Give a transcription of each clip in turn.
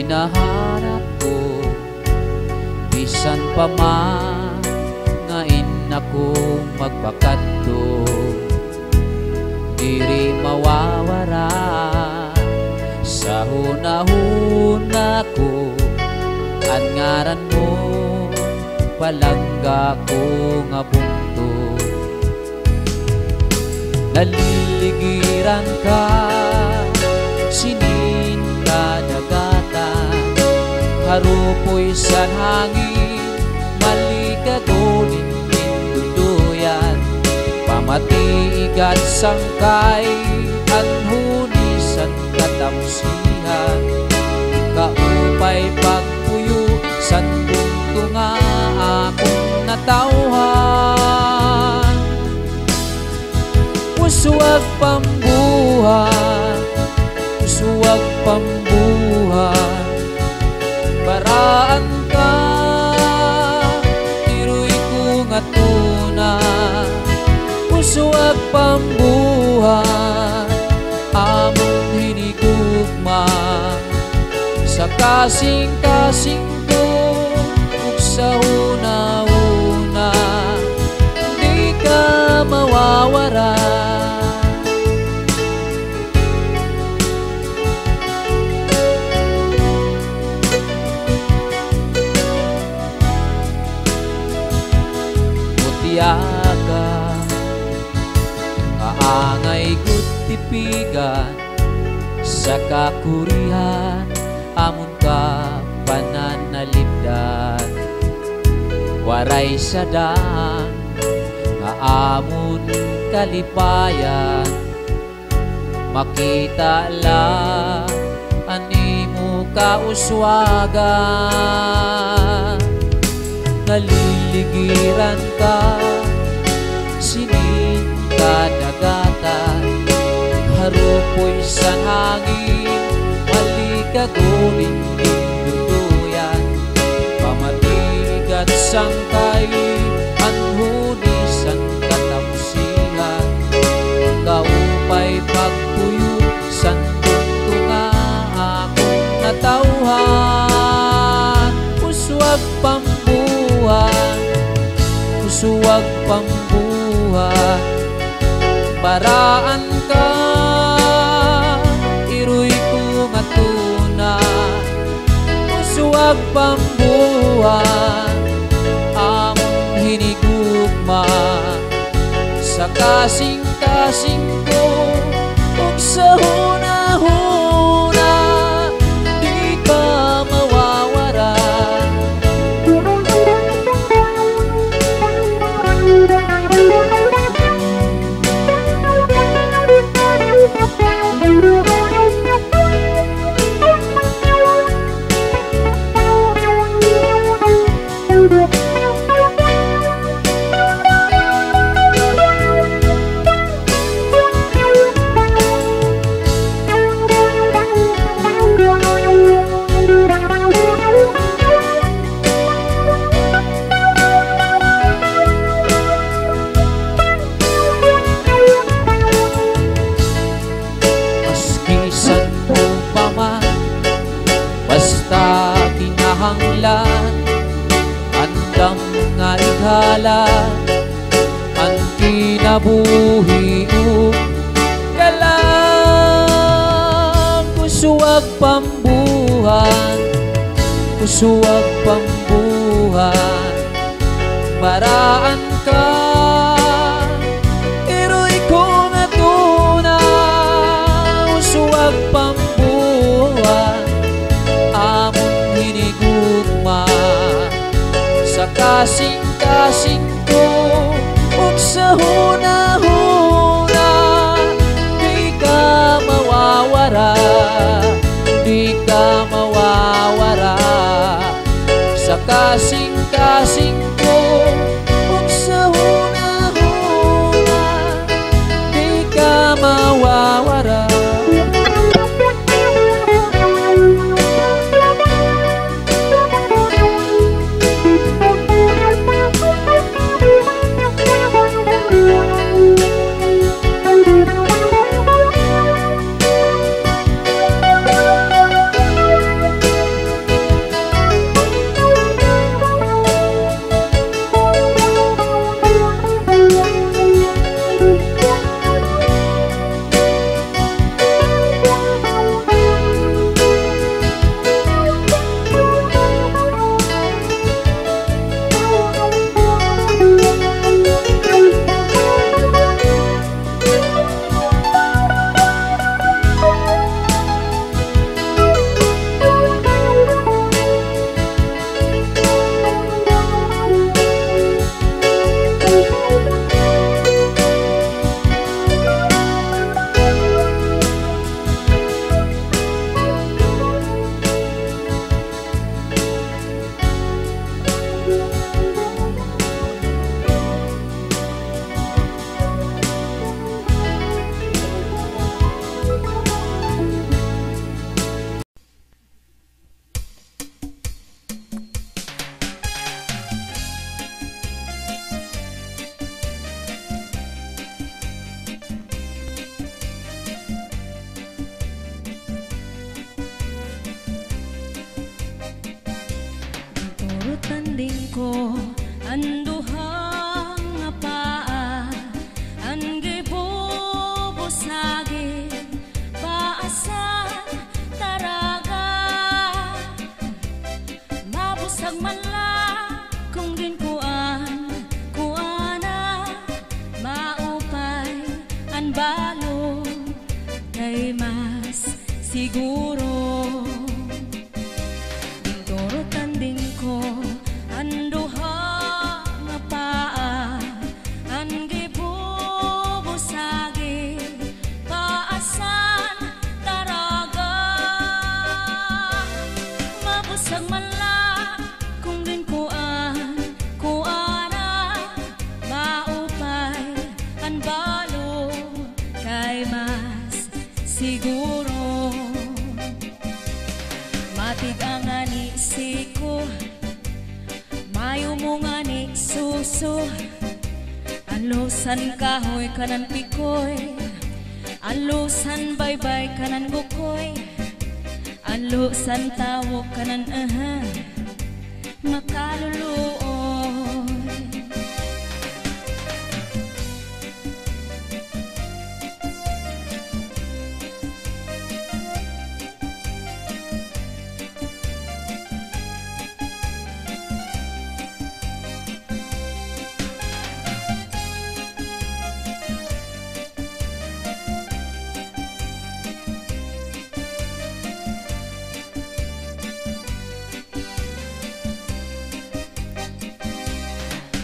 hinahanap ko, bisan pa man ngain ako magpakadto, diri mawawara sa hunahuna ko. Ang ngaran mo palangga ko nga bungto, naliligiran ka sinin kadagatan, harupoy sa hangin maligagolin duduyan, pamatiigat sangkay anhunisan katamsihan, kaupay pagpuyo san punto nga akong natauhan. Usuwag pambuhan, usuwag pambuhan, baraan ka tiroy ko nga tuna. Usuwag pambuhan, among hinigugma sa kasing-kasing ko ug sa una-una, di ka mawawara. Mutiaga kaangay gud tipigan sa kakurihan, amon ka pananalipdan, waray sadaan nga amon kalipayan, makita lang animo kauswagan, naliligiran ka sinin kadagatan, harupoy sa hangin maligagolin duduyan, pamatigat sangkay anhunisan katamsihan, kaupay pagpuyo san punto nga akong natauhan. Uswag pambuhan, uswag pambuhan, baraan ka iroy ko nga tuna. Uswag pambuhan, among hinigugma sa kasing-kasing ko ug sa hunahuna, di ka mawawara. Basta kinahanglan andam nga ighala, ang kinabuhi ug kalang. Usuwag pambuhan, usuwag pambuhan, baraan ka iroy ko nga tuna. Usuwag pambuhan, among hinigugma sa kasing-kasing ko ug sa hunahuna, di ka mawawara, di ka mawawara sa kasing-kasing ko ug sa hunahuna, di ka mawawara. ko ang duhang nga paa, ang gibubusagi paasan taraga, mabusag man lang kung din kuana maupay ang balo kay mas siguro. Dingdorotan din ko ang duha nga paa, ang gibubusagi paasan taraga, mabusag man lang kung din kuana maupay ang balo kay mas siguro. Matig ang anisi ko, mayo mo nga ni suso, alusan kahoy kanan pikoy, alusan baybay kanan bukoy, alusan tawo kanan makaluluoy.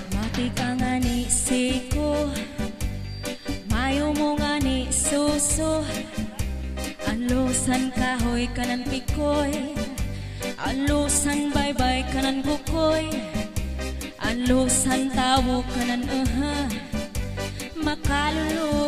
Matig ang anisi ko, mayo mo nga ni suso, alusan kahoy kanan pikoy, alusan baybay kanan bukoy, alusan tawo kanan makaluluoy.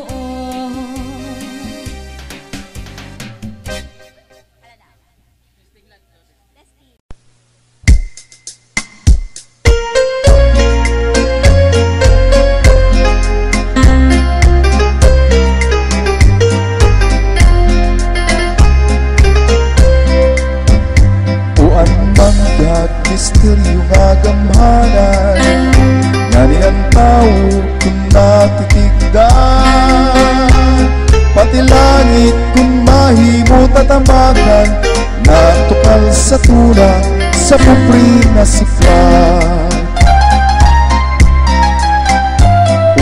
Misteryo nga gamhanan, ngani ang tao kung natitigdan, pati langit kung mahimo tatamagan, natukal sa tuna sa pupri na siplan.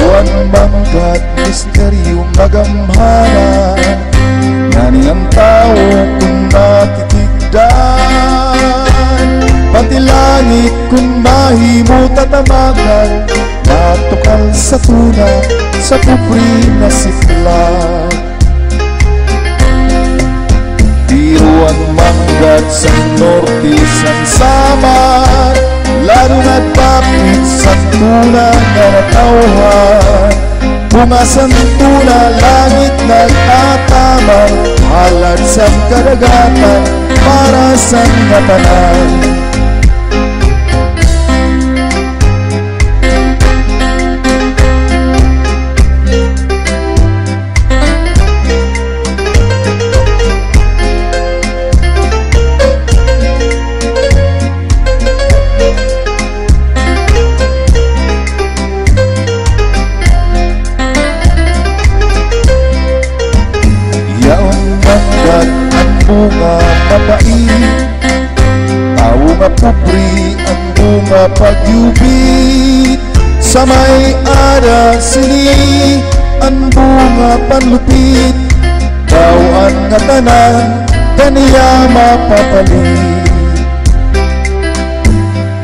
Uwan manggat misteryo nga gamhanan, ngani ang tao kung natitigdan, pati langit kung mahimo tatamagan, natukal sa tuna sa pupri na siplan. Diruan manggat sa norte sang samar, lalo na tapit sa tuna nga natawhan, bunga sang tuna langit nag-atamang, halad sa kadagatan para sa ngatanan. Bunga mapait, tao nga pupri ang bunga pagyubit, sa may ara sini ang bunga panlupit, tawaan nga tanan kaniya mapapalit.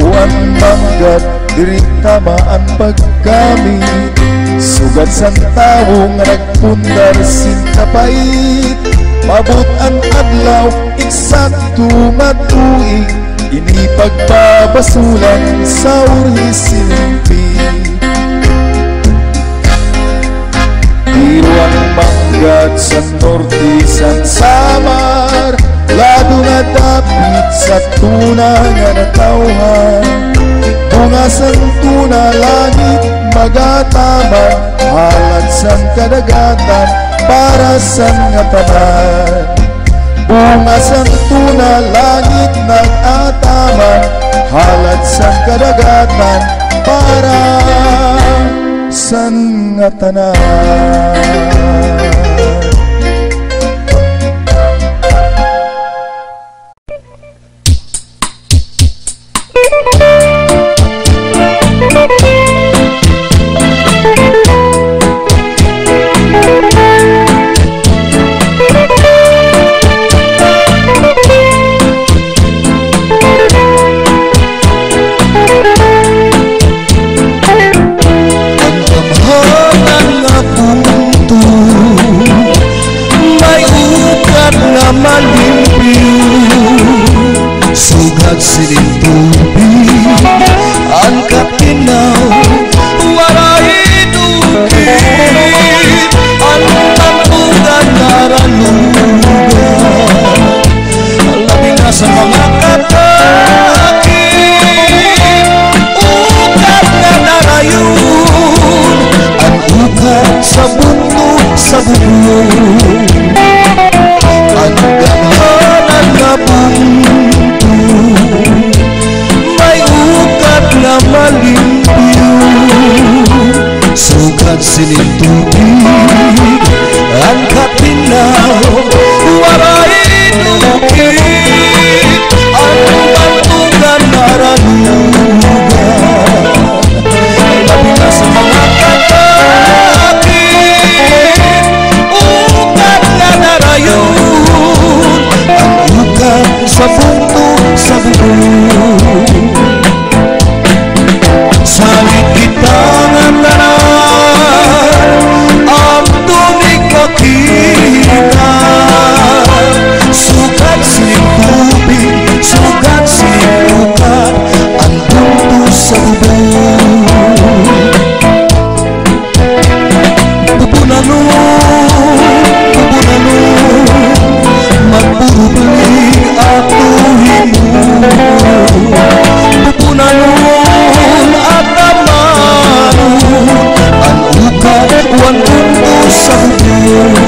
Uwan manggat diri tama ang paggamit, sugat sang tao nga nagpundar sintapait, mabot ang adlaw, eksakto nga tuig, ini pagbabasulan sa uri silpi. Diruan manggat sa norte sang samar, lado nga dapit sa tuna nga natawhan, bunga sang tuna langit magatama, halad sang kadagatan para sa nga tanan. Bunga sang tuna langit nag-ataman, halad sa kadagatan para sa nga tanan. Sugat sining tubig ang kapinaw waray dukit ang tampugan naralugan labi na sa mga katakit ukat na narayon ang ukat sa bunto sa bubong ang ganahan na bunto may ukat na malimpyo sugat sining tubig ang kapinaw waray dukit ang bantungan naralugan labi na sa mga katakit ukat na narayon ang ukat sa bunto sa bubong salit kita nga tanan ang tunig makita sugat sining tubig sugat sining ukat ang bunto sa bubong bubunano magbubulig ato himo pupunanon at tamanon ang ukat wan bunto sa bubong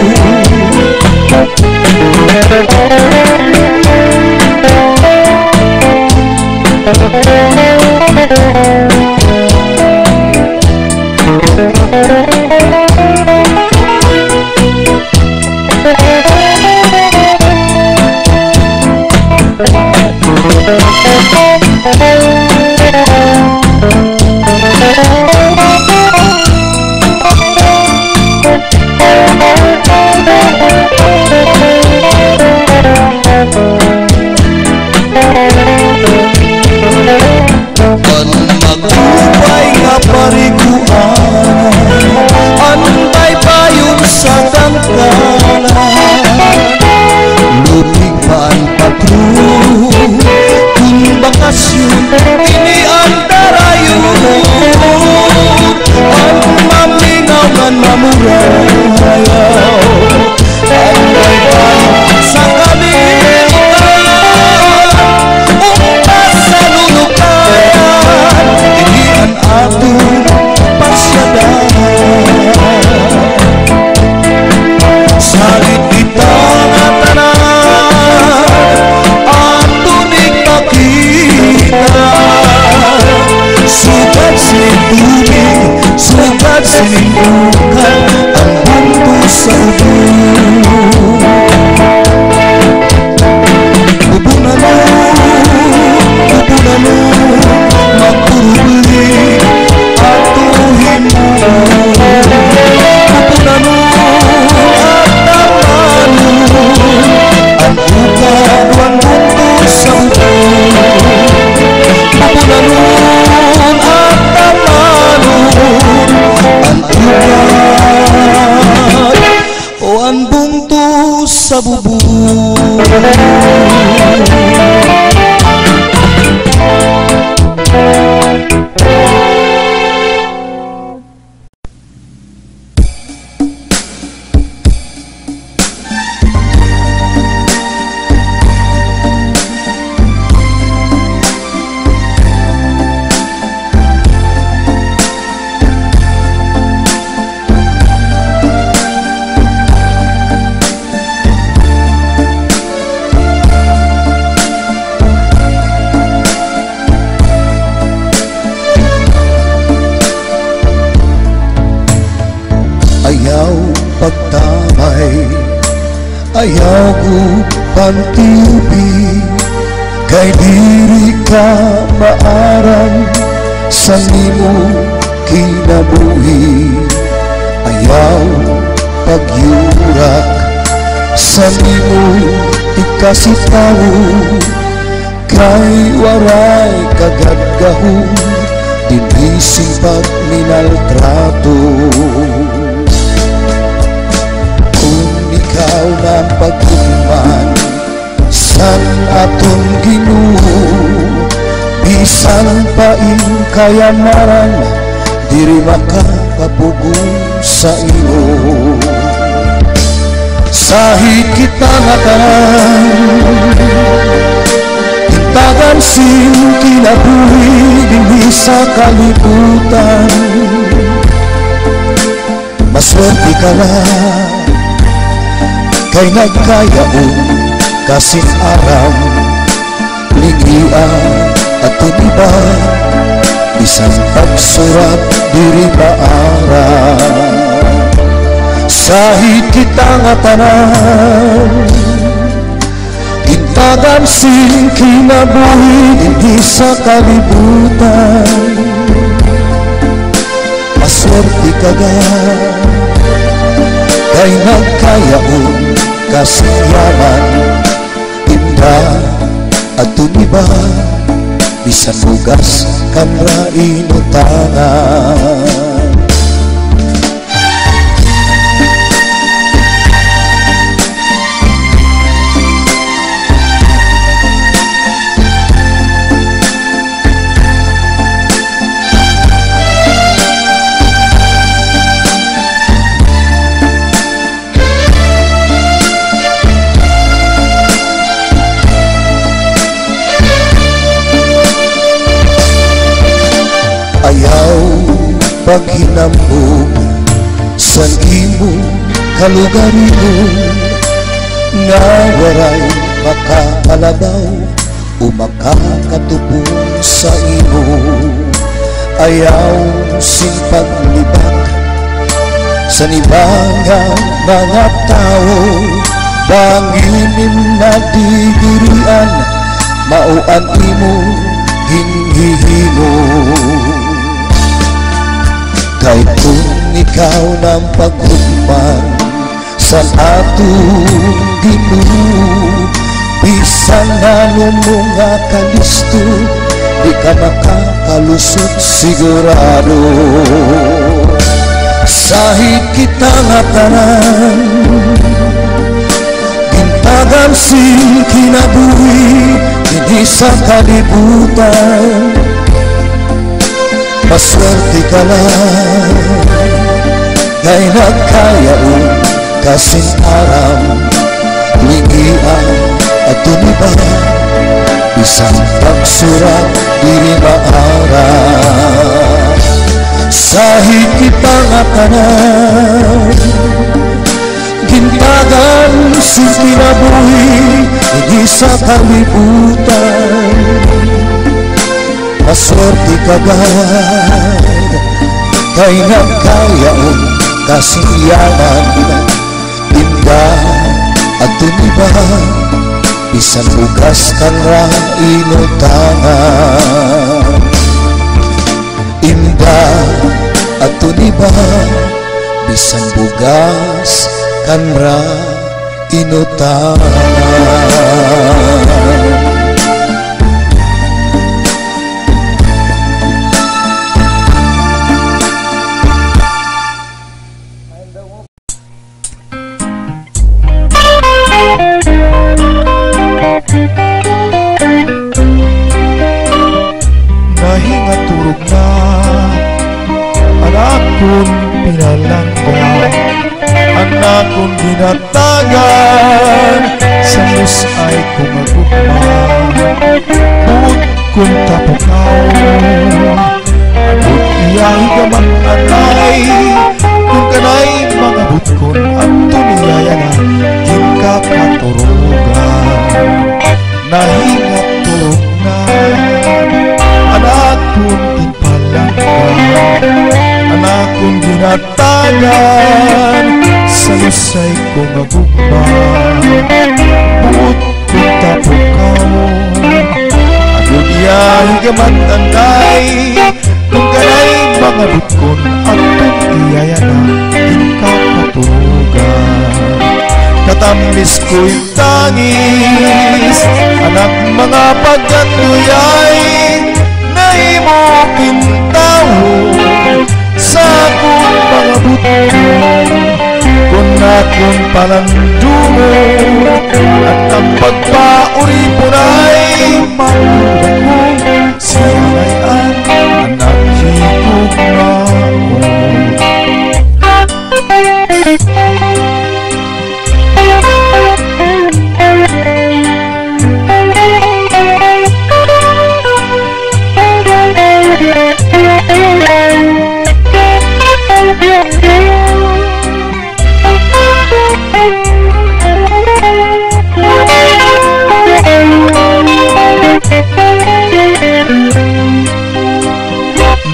ayaw ko pantiupi, kay diri ka maaram sa nimo kinabuhi. Ayaw pagyurak sa nimo ikasitaw, kay waray kagadgahu dinising pagminaltrato. Kung ikaw na pagkuman san aton Ginoo, bisan pa kayamaran diri makakapugong sa iyo. Sahid kita nga tanan, intagan sin kinabuhi dinhi sa kalibutan. Maswerte ka na kay nagkayaon kasing aram, ligian at tuniba, isang pagsurat diri maaram. Sahid kita nga tanan, intagan sin kinabuhi dinhi sa kalibutan. Maswerte ka ga kay nagkayaon kasing yaman, inda at tuniba, bisan bugas kan ra inutangan. Ayaw paghinambog sa imo kalugarino, nga waray makakalabaw o makakatubong sa imo. Ayaw sin paglibak sa nibangang mga tao, banginim na didirian mauan imo hinhihimo. Kay kung ikaw ng paghugman sa atong Ginoo, bisan na mga kalisto, di ka makakalusot sigurado. Sahid kita nga tanan, gintagan sin kinabuhi dinhi sa kalibutan. Maswerte ka lang kay nagkayaon kasing aram, ligian at tuniba, isang pagsurat diri maaram. Sahid kita nga tanan, gintagan sin kinabuhi dinhi sa kalibutan. Maswerte ka gad kay nagkayaon kasing yaman, inda at tuniba, bisan bugas kan ra inutangan. Inda at tuniba, bisan bugas kan ra inutangan. Nahingaturog na anak kong pinalangga, anak kong dinatagan, sa Diyos ay kumagugma. Bukod kong tapukaw, abot iyahi gamang anay, kung kanay mga butkon at tuniyaya na ginkakaturugan. Nahingaturog na anak kong ipalangga, anak kong dinatagan, sa lusay kong agugma. Buot kung tapukaw Ako diya higamat anday Kung kanay mga butkon Atong iyayana Tingkakaturugan Katamis ko'y tangis Anak mga pagkatuyay Na imo pintaho Sa akong mga butkon Kung akong palandungo At ang pagpauri po na'y Malulang mo Siyayan anak higugmao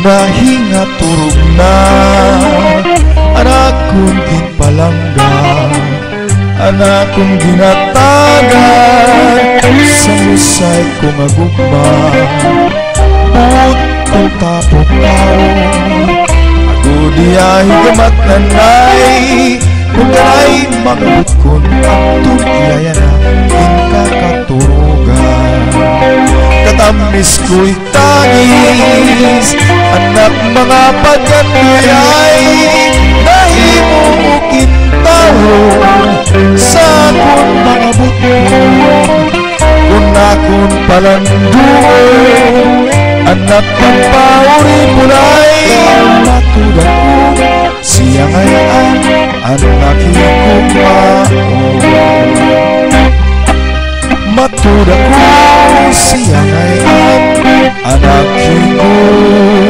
Nahinga turog na Anak kong ginpalangga Anak kong ginatagan Sa lusay kong agugma Buot kong tapukaw Ako diya higamat nanay Kung kanay mga butkon Atong iyayana Tingkakaturugan Katamis ko'y tangis Anak mga pagkatuyay Na imo kintaho Sa akong mga butkon Kung akong palandungo Anak ng pauri punay Matudan ko siya ngayon Anak higugmao Matuda ko siya ngayon Anak higugmao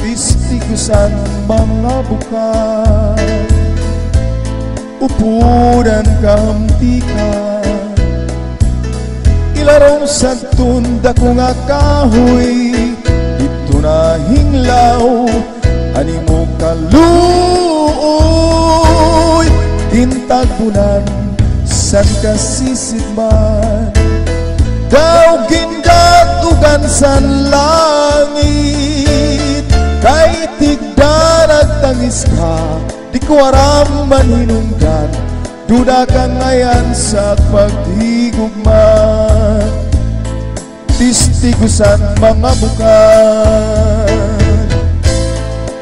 Istigusan mga bukan Upudan kahamtikan Ilarong sa tunda ko nga kahoy Dito na hinglaw Ani mo kaluoy Intagbunan san kasisigman Daw gindatugan san langit Kay tigdarag tangis ka Di ko aram manhinungdan Duda ka ngayon sa paghigugman Tistigusan mga bukan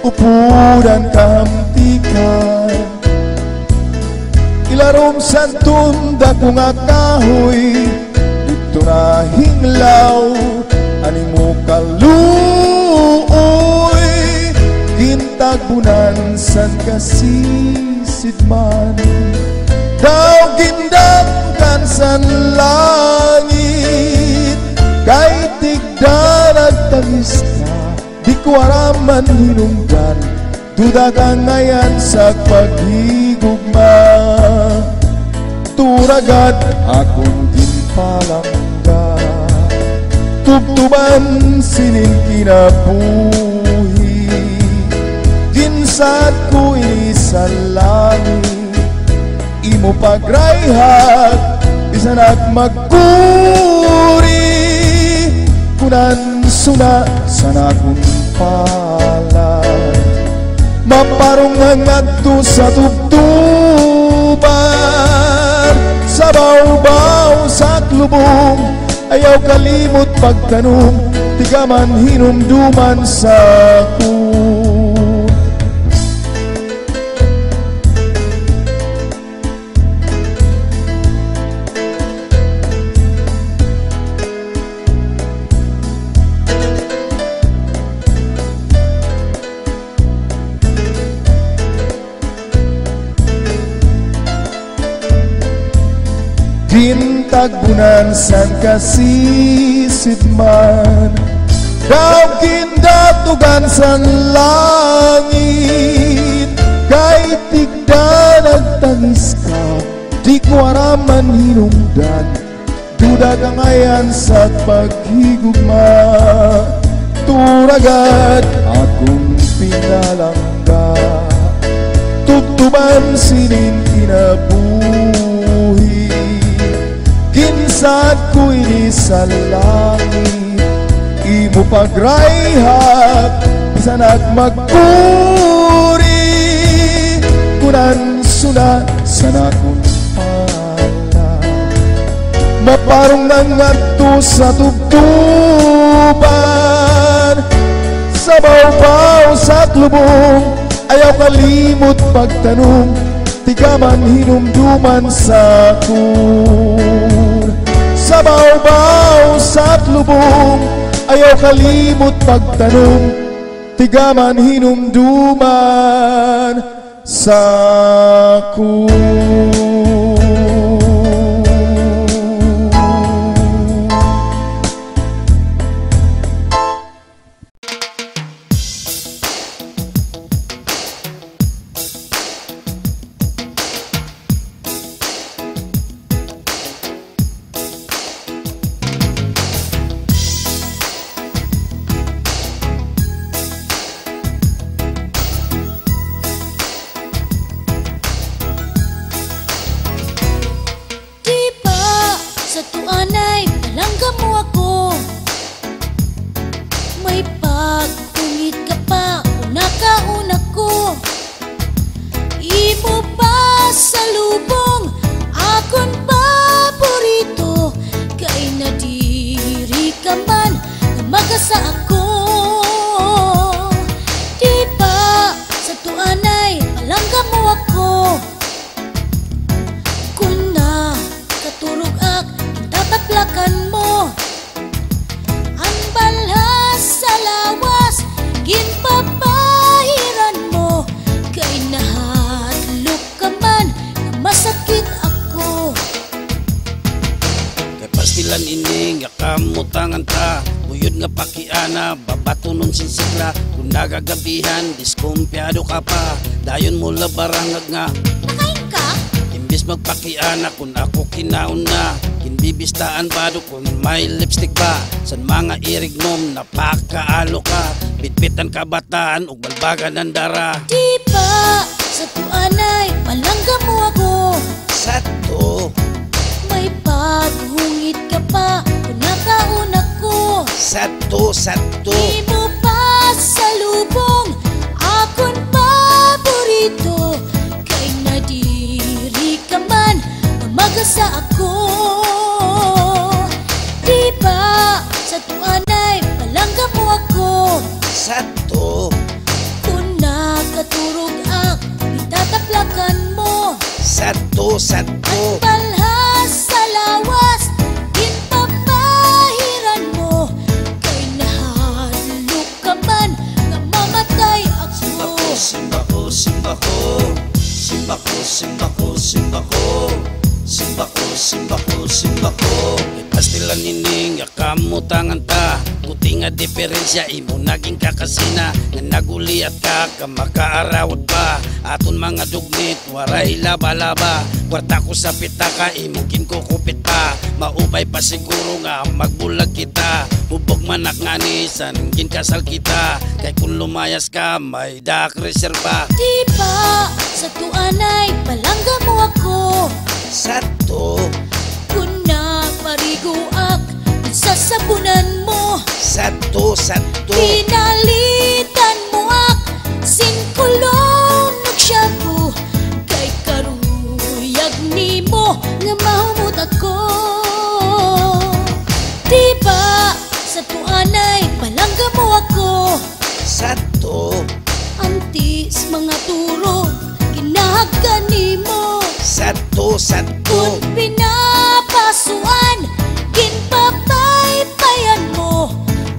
Upudan kahamtikan Ilarom san tunda ko nga kahoy Dito na hinglaw Ani mo kaluoy Gintagbunan san kasisidman Daw gindagan san langit Kay tigdarag tangis ka Di ko araman hinungdan Duda ka ngayon sa paghigugma Turagad akong ginpalangga Tugtuban sinin kinabuhi Ginsat ko sa langit Imo pagrayhat Bisan at magkuri Kunan suna sana kung palad Maparong ngadto sa tugtuban Sa baw-baw sa klubong Ayaw kalimot pagtanong Tiga man hinumduman sa kun tagbunan san kasisid man. Daw kindatugan san langit, kay tigda nagtangis ka, di ko araman hinungdan, duda ka ngayon sa paghigugma. Turagad akong pinalangga, tutuban sinin kinabuhi, ginsad ko ini sa langit. Imo pagrayhak, bisan at magpuri, kunan suna sana kong pala. Maparong nangadto sa tugtuban, sa baw-baw sa klubong, ayaw kalimot pagtanong, tigaman hinumduman sa kun. Sa baw-baw sa klubong, ayaw kalimot pagtanong, tigaman hinumduman sa kun. Nagagabihan, diskumpiyado ka pa, dayon mo labarangag nga. Nakain ka? Imbis magpakiana kung ako kinaon na, kinbibistaan ba do kung may lipstick ba, san mga irignom napakaalo ka, bitbitan kabataan ug balbagan ng dara. Di ba sa tuanay palangga mo ako? Sa to may paghungit ka pa kung nakaon ako. Sa to Di mo pa sa lubong akon paborito, kay nadiri ka man magasa ako. Di ba sa tuanay palangga mo ako? Sa to kung nakaturog ak itataplakan mo. Sa to At palhas sa lawas ginpapahiran mo, kay nahadlok ka man nga mamatay ako. Simba ko, simba ko, simba ko, simba ko, simba ko, simba ko, simba ko, simba ko. Ipastilan nining akamutangan ta, kuti nga diferensya imo naging kakasina, nga naguliat ka kamakaarawat pa, aton mga dugmit waray laba-laba, kwarta ko sa pitaka imo kinkukupit pa, maupay pa siguro nga magbulag kita, hubog manak nga nisan ginkasal kita, kay kung lumayas ka may dak reserva. Di ba sa tuanay palangga mo ako? Sa to Kung naparigoak sa sabunan mo, sa to pinalitan mo ak singkulong nagshampoo, kay karuyag nimo nga mahumot ako. Di ba sa tuanay palangga mo ako? sa to Antis mga turo ginahagkan nimo, sa to kung pinapasuan ginpapaypayan mo,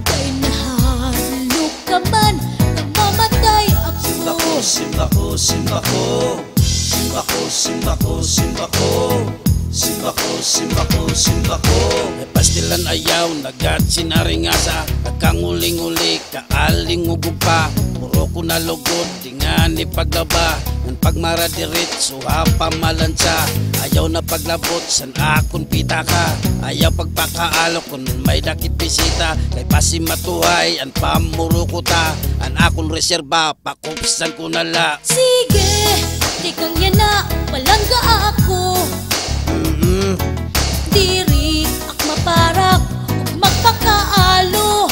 kay nahalok ka man nga mamatay ako. Simba ko, simba ko, simba ko, simba ko, simba ko, simba ko, simba ko, simba ko, simba ko. May pastilan ayaw, nagat sinaringasa. Nagkanguling-uli, kaaling ugupa. Puro ko na lugod, di nga ni paglaba. Ng pagmaradirit, suha pamalansa. Ayaw na paglabot, san akon pita ka. Ayaw pagpakaalo kung may dakit bisita. Kay pasimatuhay, ang pamuro ko ta. Ang akon reserba, pakupsan ko nala. Sige, di kang yan na, palangga ako. Diri ak maparak, ug magpakaalo.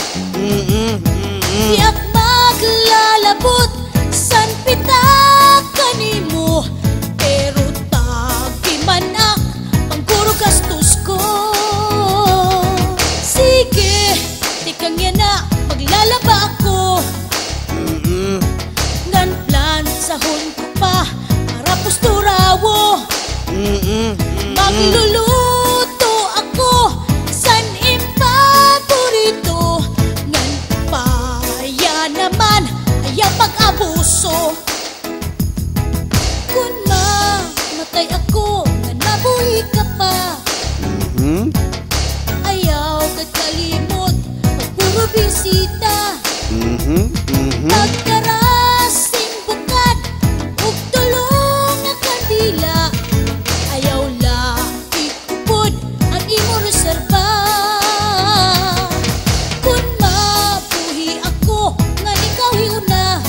Di ak maglalabot, san pita kanimo. Pero tagi manak, pangguro gastos ko. Sige, di kang yan na, maglalaba ako. Ngan plan sahon ko pa, para posturawo. Magluluto ako, san ipaborito. Ngan paya naman, ayaw pag-abuso. Kung mamatay ako, ngan mabuhi ka pa. Ayaw kakalimot, pagpuro bisita. Pagkarasing bukad, ug tulong nga kandila. Ayaw lang ikupod ang imo reserba. Kung mabuhi ako, nga ikaw hiuna.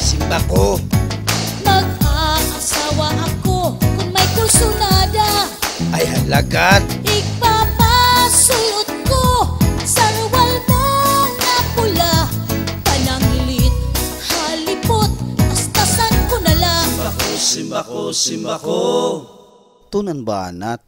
Simba ko. Mag-aasawa ako, kung may kursunada. Ay halagat. Ipapasuyot ko sa ruwal mo na pula. Panangilit, halipot, tastasan ko na lang. Simba ko, simba ko, simba ko. Tunan ba, Nat?